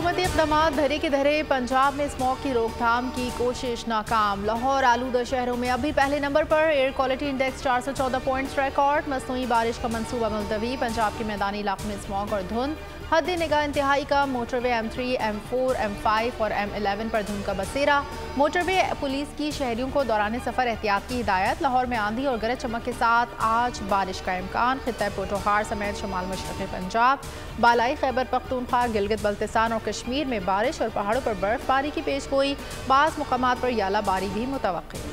हुकूमती इक़दामात धरे के धरे। पंजाब में स्मॉग की रोकथाम की कोशिश नाकाम। लाहौर आलूदा शहरों में अभी पहले नंबर पर। Air quality index 414 points record. मसनूई बारिश का मंसूबा मुलतवी। पंजाब के मैदानी इलाकों में स्मॉग और धुंध। हद निगाह इंतहाई का। मोटरवे M3, M4, M5 और M11 पर धुंध का बसेरा। मोटरवे पुलिस की शहरियों को दौरान सफ़र एहतियात की हिदायत। लाहौर में आंधी और गरज चमक के साथ आज बारिश का इम्कान। खित्ता पोटोहार समेत शुमाल मशरक़ी पंजाब, बालाई खैबर पख्तूनख्वा, गिलगित बल्तिस्तान और कश्मीर में बारिश और पहाड़ों पर बर्फबारी की पेशगोई। बाज़ मुकामात पर यालाबारी भी मुतवक्की।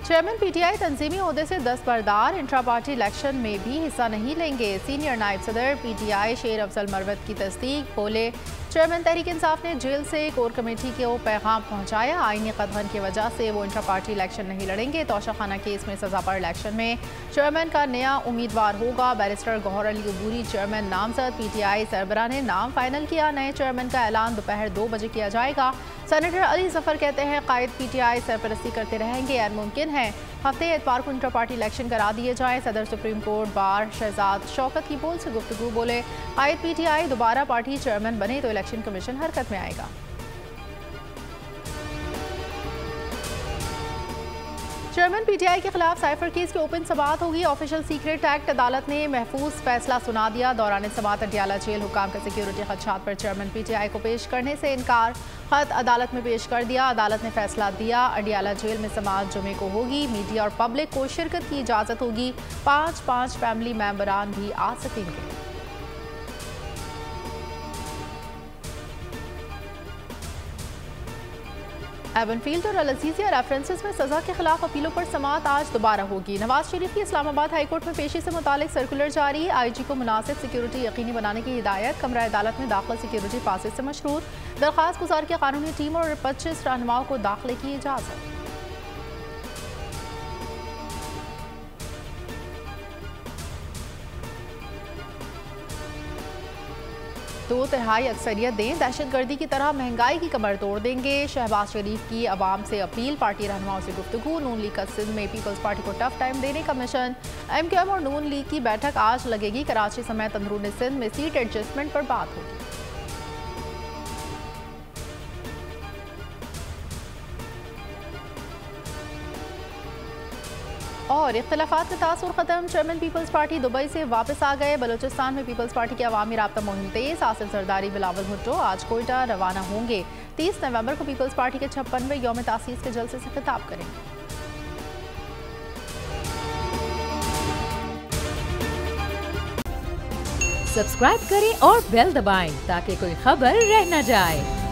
चेयरमैन PTI तंजीमी ओहदे से दस्तबरदार। इंट्रा पार्टी इलेक्शन में भी हिस्सा नहीं लेंगे। सीनियर नायब सदर PTI शेर अफजल मरवत की तस्दीक। बोले, चेयरमैन तहरीक इंसाफ ने जेल से कोर कमेटी को पैगाम पहुंचाया। आईनी कदगन की वजह से वो इंट्रा पार्टी इलेक्शन नहीं लड़ेंगे। तोशाखाना केस में सजा पर इलेक्शन में चेयरमैन का नया उम्मीदवार होगा। बैरिस्टर गौहर अली अबूरी चेयरमैन नामजद। PTI सरबराह ने नाम फाइनल किया। नए चेयरमैन का ऐलान दोपहर 2 बजे किया जाएगा। सेनेटर अली जफर कहते हैं, कायद PTI सरपरस्ती करते रहेंगे। और मुमकिन है हफ्ते एतवार को इंटर पार्टी इलेक्शन करा दिए जाए। सदर supreme court bar Shahzad Shaukat की पोल से गुफ्तगू। बोले, कायद PTI दोबारा पार्टी चेयरमैन बने तो इलेक्शन कमीशन हरकत में आएगा। चेयरमैन PTI के खिलाफ साइफर केस की ओपन समाअत होगी। ऑफिशियल सीक्रेट एक्ट अदालत ने महफूज फैसला सुना दिया। दौरान समाअत अडियाला जेल हुकाम का सिक्योरिटी खदशात पर चेयरमैन PTI को पेश करने से इनकार। खत अदालत में पेश कर दिया। अदालत ने फैसला दिया, अडियाला जेल में समाअत जुमे को होगी। मीडिया और पब्लिक को शिरकत की इजाज़त होगी। 5 फैमिली मेंबरान भी आ सकेंगे। एवनफील्ड और अल-अज़ीज़िया रेफरेंसेस में सजा के खिलाफ अपीलों पर समाअत आज दोबारा होगी। नवाज शरीफ की इस्लामाबाद हाईकोर्ट में पेशी से मुतालिक सर्कुलर जारी। IG को मुनासिब सिक्योरिटी यकीनी बनाने की हिदायत। कमरा अदालत में दाखिल सिक्योरिटी पासेज से मशरूत। दरख्वास्त गुजार की कानूनी टीम और 25 रहनुमाओं को दाखिले की इजाज़त। 2/3 अक्सरियत दें। दहशतगर्दी की तरह महंगाई की कमर तोड़ देंगे। शहबाज शरीफ की अवाम से अपील। पार्टी रहनुमाओं से गुफ्तगू। नून लीग का सिंध में पीपल्स पार्टी को टफ टाइम देने का मिशन। MQM और नून लीग की बैठक आज लगेगी। कराची समेत अंदरूनी सिंध में सीट एडजस्टमेंट पर बात होगी। और इख्तिलाफात का तासुर खत्म। चेयरमैन पीपल्स पार्टी दुबई से वापस आ गए। बलोचिस्तान में पीपल्स पार्टी की अवामी राब्ता मुहिम तेज। आसिफ जरदारी, बिलावल भुट्टो आज कोयटा रवाना होंगे। 30 नवंबर को पीपल्स पार्टी के 56वें यौम तासीस के जलसे से खिताब करेंगे। सब्सक्राइब करें और बेल दबाएं ताकि कोई खबर रह न जाए।